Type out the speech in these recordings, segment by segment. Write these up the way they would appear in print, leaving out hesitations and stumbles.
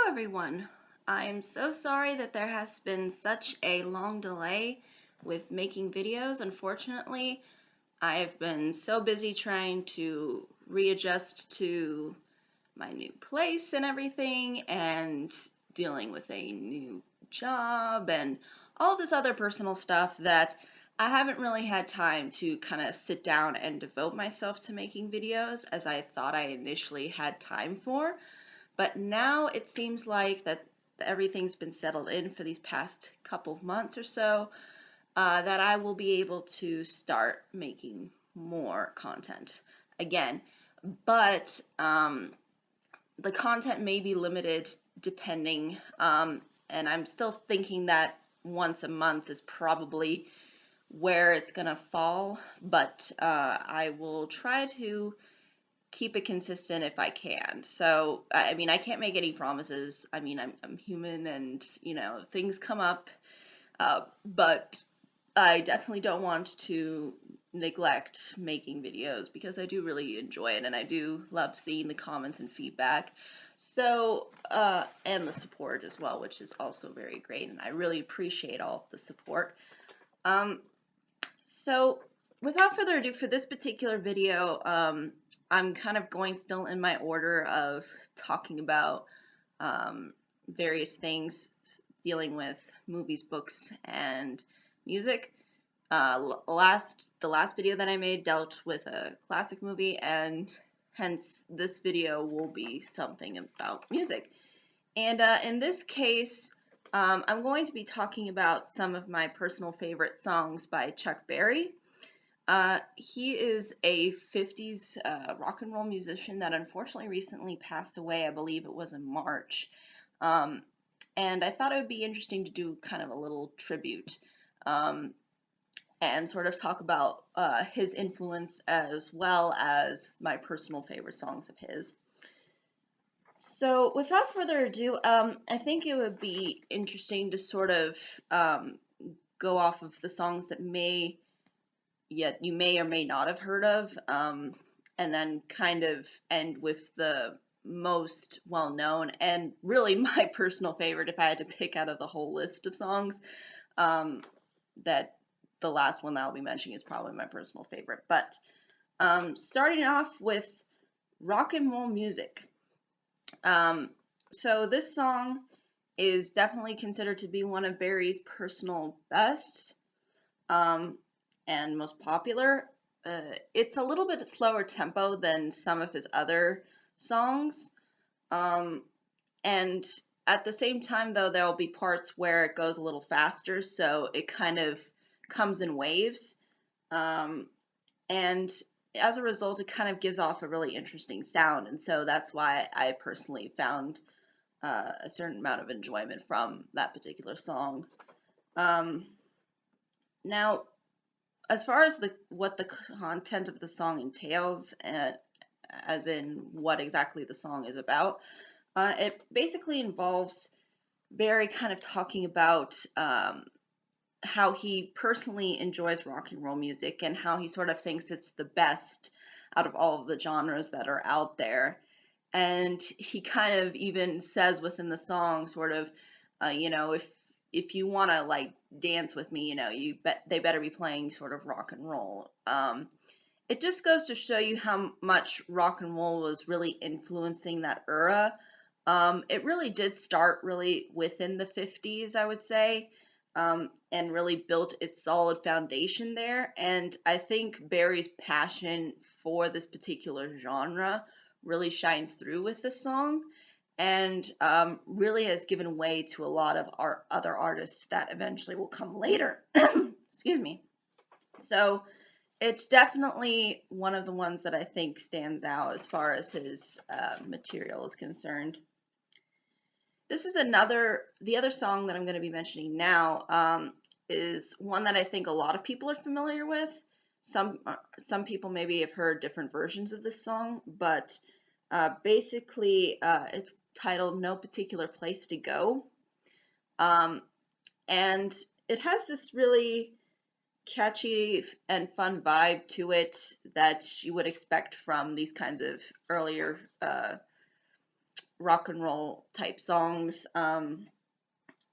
everyone. I'm so sorry that there has been such a long delay with making videos. Unfortunately, I've been so busy trying to readjust to my new place and everything, and dealing with a new job and all this other personal stuff that I haven't really had time to kind of sit down and devote myself to making videos as I thought I initially had time for. But now it seems like that everything's been settled in for these past couple of months or so, that I will be able to start making more content again. But the content may be limited depending, and I'm still thinking that once a month is probably where it's gonna fall, but I will try to keep it consistent if I can. So, I mean, I can't make any promises. I mean, I'm human and, things come up, but I definitely don't want to neglect making videos because I do really enjoy it and I do love seeing the comments and feedback. So, and the support as well, which is also very great, and I really appreciate all of the support. So, without further ado, for this particular video, I'm kind of going still in my order of talking about various things dealing with movies, books, and music. The last video that I made dealt with a classic movie, and hence this video will be something about music. And in this case, I'm going to be talking about some of my personal favorite songs by Chuck Berry. He is a 50s rock and roll musician that unfortunately recently passed away. I believe it was in March. And I thought it would be interesting to do kind of a little tribute, and sort of talk about his influence as well as my personal favorite songs of his. So, without further ado, I think it would be interesting to sort of go off of the songs that you may or may not have heard of, and then kind of end with the most well-known and really my personal favorite if I had to pick out of the whole list of songs. That the last one that I'll be mentioning is probably my personal favorite. But starting off with rock and roll music. So this song is definitely considered to be one of Barry's personal best, and most popular. It's a little bit slower tempo than some of his other songs, and at the same time though there will be parts where it goes a little faster, so it kind of comes in waves, and as a result it kind of gives off a really interesting sound, and so that's why I personally found a certain amount of enjoyment from that particular song. Now, as far as what the content of the song entails, as in what exactly the song is about, it basically involves Barry kind of talking about how he personally enjoys rock and roll music and how he sort of thinks it's the best out of all of the genres that are out there. And he kind of even says within the song, sort of, if you want to like dance with me, they better be playing sort of rock and roll. It just goes to show you how much rock and roll was really influencing that era. It really did start really within the 50s, I would say, and really built its solid foundation there. And I think Barry's passion for this particular genre really shines through with this song, and really has given way to a lot of other artists that eventually will come later. Excuse me. So it's definitely one of the ones that I think stands out as far as his material is concerned. This is the other song that I'm going to be mentioning now, is one that I think a lot of people are familiar with. Some people maybe have heard different versions of this song, but basically it's titled No Particular Place to Go. And it has this really catchy and fun vibe to it that you would expect from these kinds of earlier rock and roll type songs.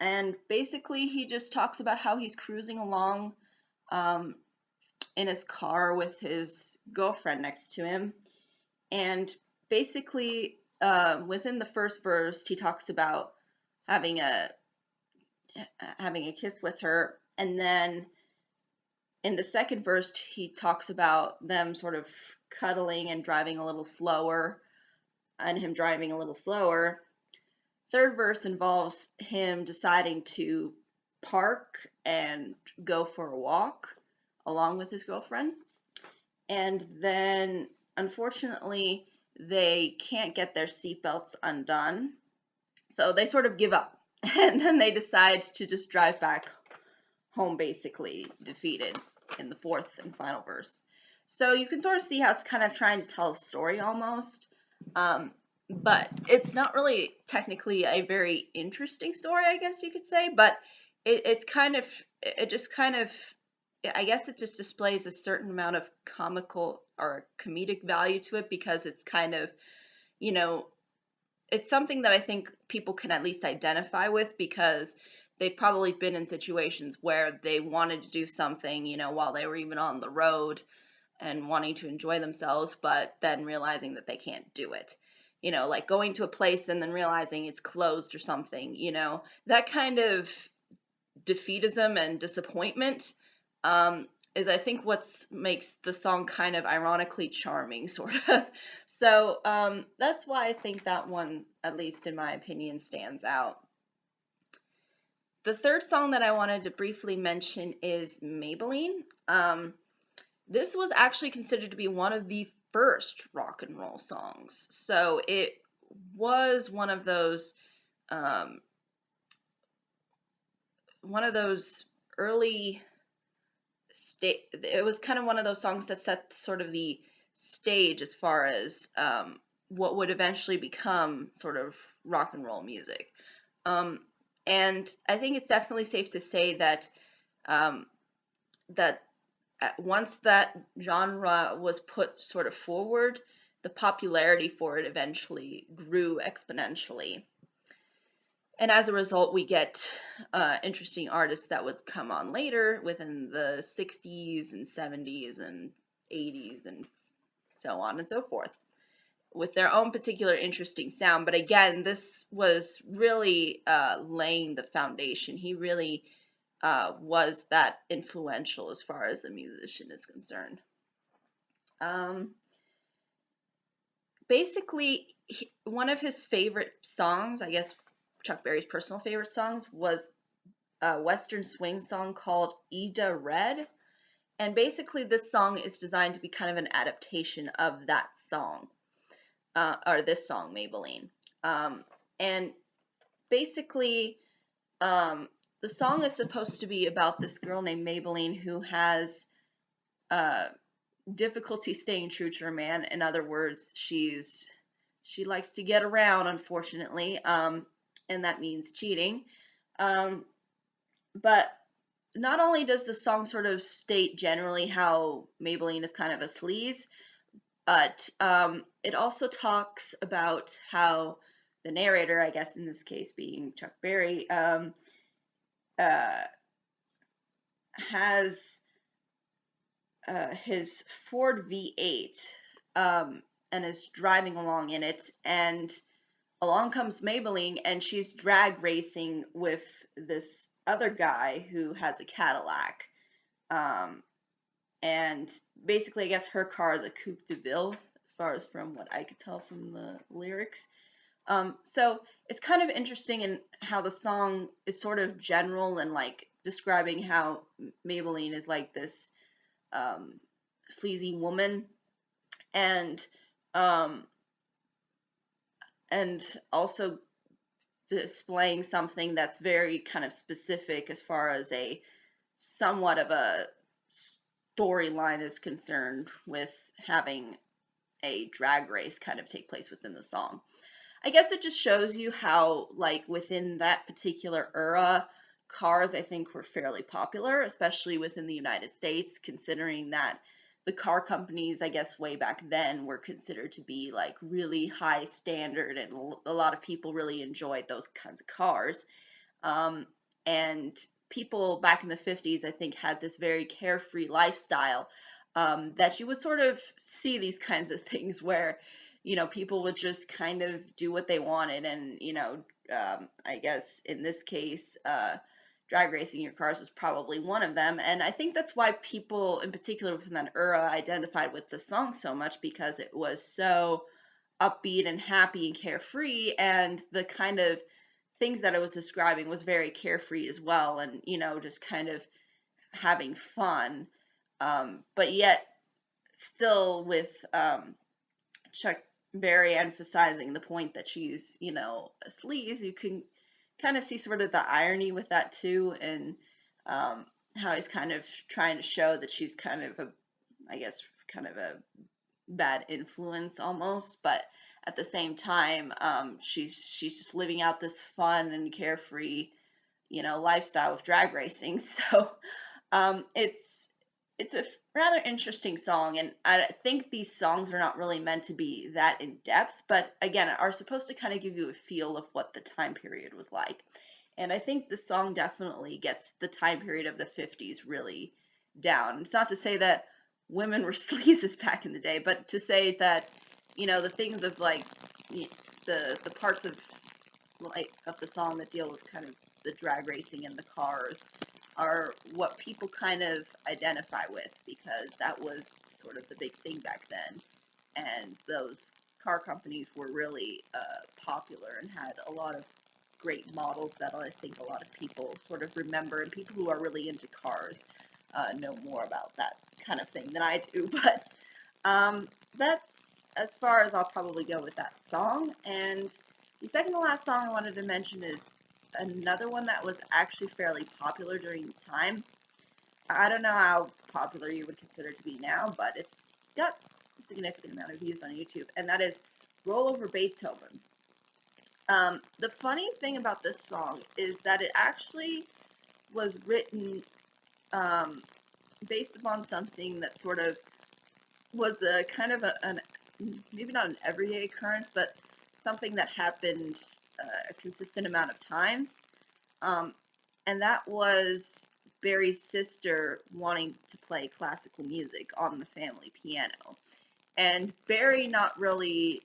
And basically, he just talks about how he's cruising along um, in his car with his girlfriend next to him. And basically, within the first verse, he talks about having a having a kiss with her, and then in the second verse, he talks about them sort of cuddling and driving a little slower, and him driving a little slower. Third verse involves him deciding to park and go for a walk along with his girlfriend. And then, unfortunately, they can't get their seatbelts undone. So they sort of give up. And then they decide to just drive back home, basically defeated in the fourth and final verse. So you can sort of see how it's kind of trying to tell a story almost. But it's not really technically a very interesting story, I guess you could say. But it just kind of, I guess it just displays a certain amount of comical or comedic value to it, because it's kind of, you know, it's something that I think people can at least identify with, because they've probably been in situations where they wanted to do something, while they were even on the road and wanting to enjoy themselves, but then realizing that they can't do it. Like going to a place and then realizing it's closed or something, that kind of defeatism and disappointment is, I think, what makes the song kind of ironically charming, sort of. So that's why I think that one, at least in my opinion, stands out. The third song that I wanted to briefly mention is Maybellene. This was actually considered to be one of the first rock and roll songs. So it was one of those early it was kind of one of those songs that set sort of the stage as far as what would eventually become sort of rock and roll music. And I think it's definitely safe to say that that once that genre was put sort of forward, the popularity for it eventually grew exponentially. And as a result, we get interesting artists that would come on later within the 60s and 70s and 80s and so on and so forth, with their own particular interesting sound. But again, this was really laying the foundation. He really was that influential as far as a musician is concerned. Basically, one of his favorite songs, I guess Chuck Berry's personal favorite songs, was a Western swing song called Ida Red. And basically this song is designed to be kind of an adaptation of that song, or this song, Maybellene. And basically, the song is supposed to be about this girl named Maybellene who has difficulty staying true to her man. In other words, she likes to get around, unfortunately, and that means cheating. But not only does the song sort of state generally how Maybellene is kind of a sleaze, but it also talks about how the narrator, I guess in this case being Chuck Berry, has his Ford V8 and is driving along in it, and along comes Maybellene, and she's drag racing with this other guy who has a Cadillac. And basically, I guess her car is a Coupe de Ville, as far as from what I could tell from the lyrics. So it's kind of interesting in how the song is sort of general and like describing how Maybellene is like this sleazy woman, and also displaying something that's very kind of specific as far as a somewhat of a storyline is concerned, with having a drag race kind of take place within the song. I guess it just shows you how, like, within that particular era, cars, I think, were fairly popular, especially within the United States, considering that the car companies, I guess, way back then were considered to be like really high standard, and a lot of people really enjoyed those kinds of cars. Um, and people back in the 50s, I think, had this very carefree lifestyle, that you would sort of see these kinds of things where, people would just kind of do what they wanted. And, I guess in this case, drag racing your cars was probably one of them. And I think that's why people, in particular within that era, identified with the song so much, because it was so upbeat and happy and carefree, and the kind of things that I was describing was very carefree as well, and just kind of having fun, but yet still with Chuck Berry emphasizing the point that she's a sleaze. You can kind of see sort of the irony with that too, and how he's kind of trying to show that she's kind of I guess, kind of a bad influence almost, but at the same time, she's just living out this fun and carefree, lifestyle with drag racing. So, it's a rather interesting song, and I think these songs are not really meant to be that in depth, but again, are supposed to kind of give you a feel of what the time period was like. And I think the song definitely gets the time period of the 50s really down. It's not to say that women were sleazes back in the day, but to say that, the things of like the parts of the song that deal with kind of the drag racing and the cars are what people kind of identify with, because that was sort of the big thing back then, and those car companies were really popular and had a lot of great models that I think a lot of people sort of remember, and people who are really into cars know more about that kind of thing than I do. But that's as far as I'll probably go with that song. And the second to last song I wanted to mention is another one that was actually fairly popular during the time. I don't know how popular you would consider it to be now, but it's got a significant amount of views on YouTube, and that is Roll Over Beethoven. The funny thing about this song is that it actually was written based upon something that sort of was a kind of an maybe not an everyday occurrence, but something that happened a consistent amount of times. And that was Barry's sister wanting to play classical music on the family piano. And Barry not really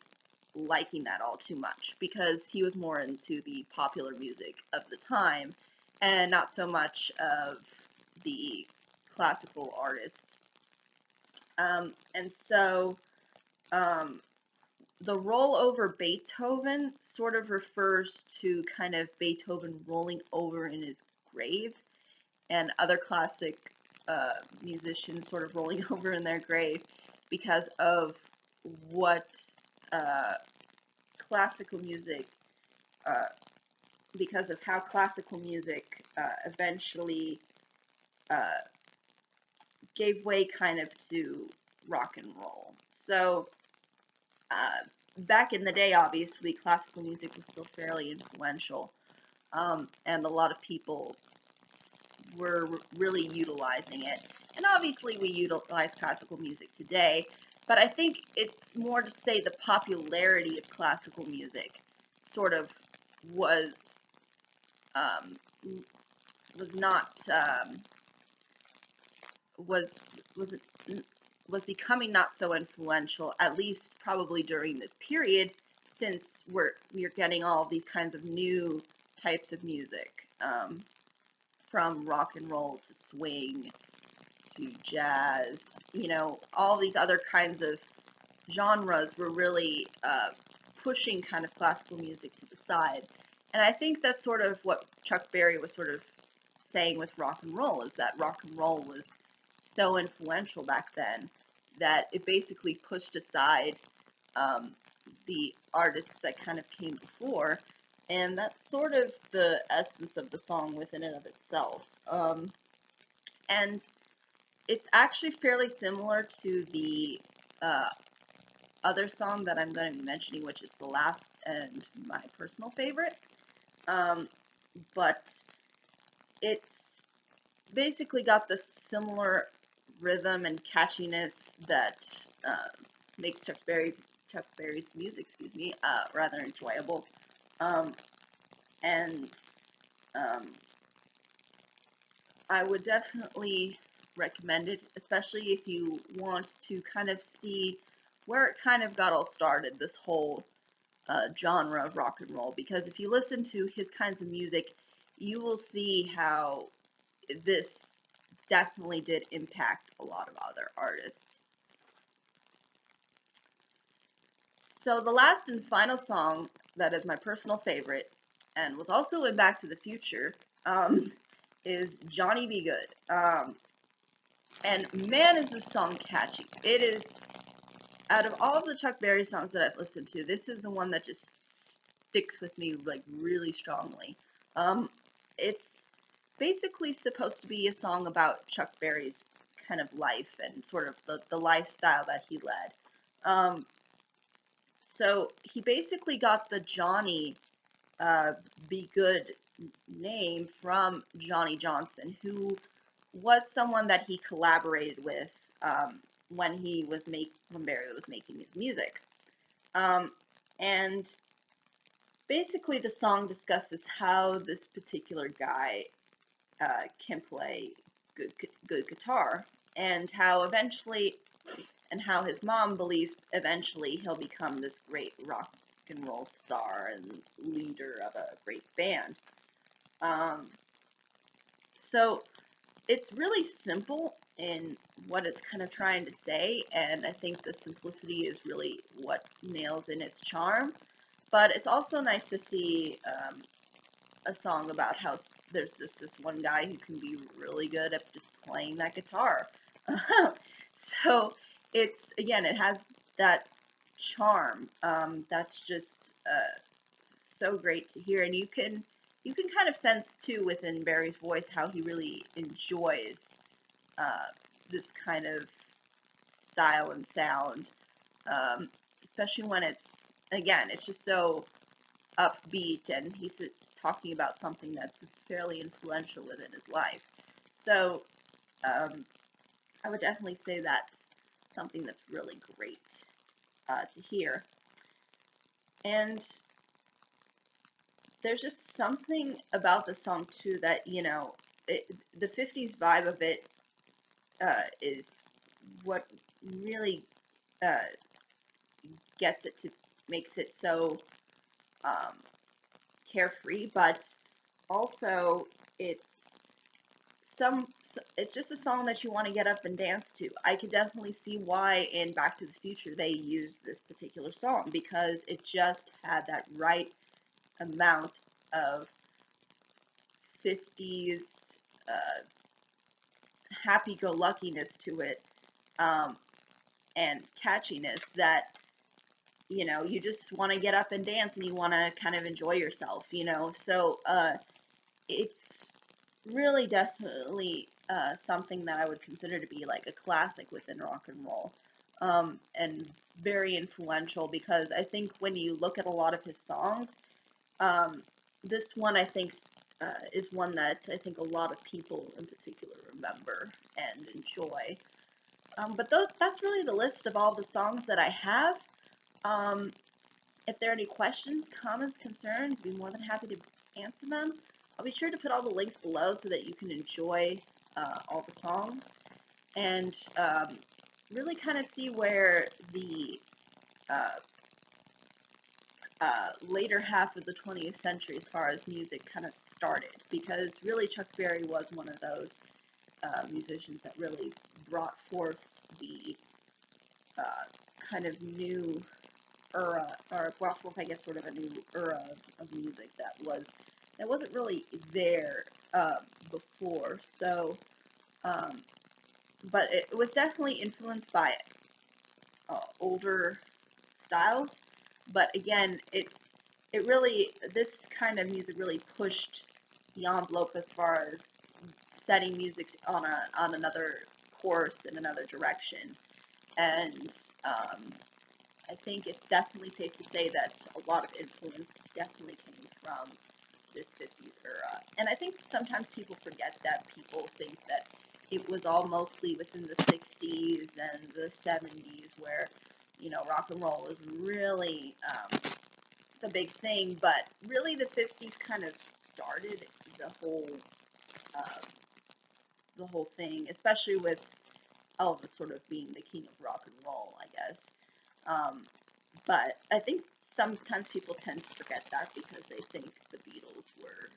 liking that all too much, because he was more into the popular music of the time and not so much of the classical artists. And so the roll over Beethoven sort of refers to kind of Beethoven rolling over in his grave, and other classic musicians sort of rolling over in their grave because of what classical music, because of how classical music eventually gave way kind of to rock and roll. So back in the day, obviously, classical music was still fairly influential, and a lot of people were really utilizing it. And obviously, we utilize classical music today, but I think it's more to say the popularity of classical music sort of was not was was was becoming not so influential, at least probably during this period, since we're getting all of these kinds of new types of music, from rock and roll to swing to jazz. All these other kinds of genres were really pushing kind of classical music to the side. And I think that's sort of what Chuck Berry was sort of saying with rock and roll, is that rock and roll was so influential back then that it basically pushed aside the artists that kind of came before, and that's sort of the essence of the song within and of itself. And it's actually fairly similar to the other song that I'm going to be mentioning, which is the last and my personal favorite. But it's basically got the similar rhythm and catchiness that makes Chuck Berry's music, excuse me, rather enjoyable. Um, and um, I would definitely recommend it, especially if you want to kind of see where it kind of got all started, this whole genre of rock and roll. Because if you listen to his kinds of music, you will see how this definitely did impact a lot of other artists. So the last and final song that is my personal favorite, and was also in Back to the Future, is Johnny Be Good. And man, is this song catchy. It is, out of all of the Chuck Berry songs that I've listened to, this is the one that just sticks with me like really strongly. It's basically supposed to be a song about Chuck Berry's kind of life and sort of the lifestyle that he led. Um, so he basically got the Johnny uh, Be Good name from Johnny Johnson, who was someone that he collaborated with when when Barry was making his music. Um, and basically, the song discusses how this particular guy can play good guitar, and how his mom believes eventually he'll become this great rock and roll star and leader of a great band. Um, so it's really simple in what it's kind of trying to say, and I think the simplicity is really what nails in its charm. But it's also nice to see a song about how there's just this one guy who can be really good at just playing that guitar. So it has that charm that's just so great to hear, and you can kind of sense too within Barry's voice how he really enjoys uh, this kind of style and sound, especially when it's just so upbeat, and he's talking about something that's fairly influential within his life. So um, I would definitely say that's something that's really great to hear. And there's just something about the song too that the 50s vibe of it is what really uh, gets it to makes it so um, carefree, but also it's it's just a song that you want to get up and dance to. I could definitely see why in Back to the Future they used this particular song, because it just had that right amount of 50s uh, happy-go-luckiness to it, um, and catchiness that you just want to get up and dance, and you want to kind of enjoy yourself, so it's really definitely something that I would consider to be like a classic within rock and roll, and very influential, because I think when you look at a lot of his songs, um, this one I think is one that I think a lot of people in particular remember and enjoy. But that's really the list of all the songs that I have. Um, if there are any questions, comments, concerns, I'd be more than happy to answer them. I'll be sure to put all the links below so that you can enjoy all the songs, and really kind of see where the uh, later half of the 20th century, as far as music, kind of started. Because really, Chuck Berry was one of those musicians that really brought forth the kind of new era, or brought forth, I guess, sort of a new era of music that wasn't really there before. So, um, but it was definitely influenced by older styles. But again, this kind of music really pushed the envelope as far as setting music on another course in another direction. And I think it's definitely safe to say that a lot of influence definitely came from this 50s era. And I think sometimes people forget that. People think that it was all mostly within the 60s and the 70s where, rock and roll was really the big thing, but really the 50s kind of started uh, the whole thing, especially with Elvis sort of being the king of rock and roll, I guess. Um, but I think sometimes people tend to forget that because they think the Beatles were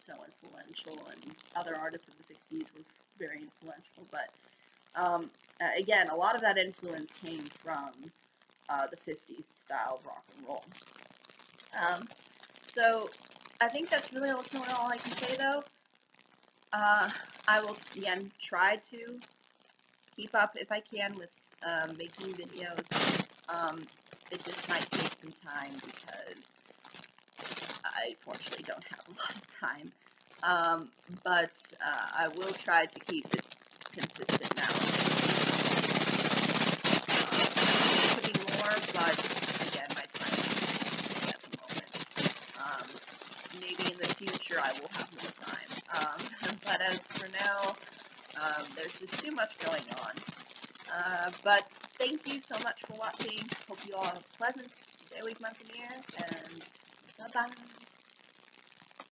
so influential and other artists of the 60s were very influential. But again, a lot of that influence came from the 50s style of rock and roll. Um, so I think that's really ultimately all I can say, though. Uh, I will, again, try to keep up if I can with making videos. It just might take some time because I fortunately don't have a lot of time. But I will try to keep it consistent now. Putting more, but again, my time is limited at the moment. Maybe in the future I will have more time. But as for now, there's just too much going on. But thank you so much for watching. Hope you all have a pleasant day, week, month, and year, and bye-bye.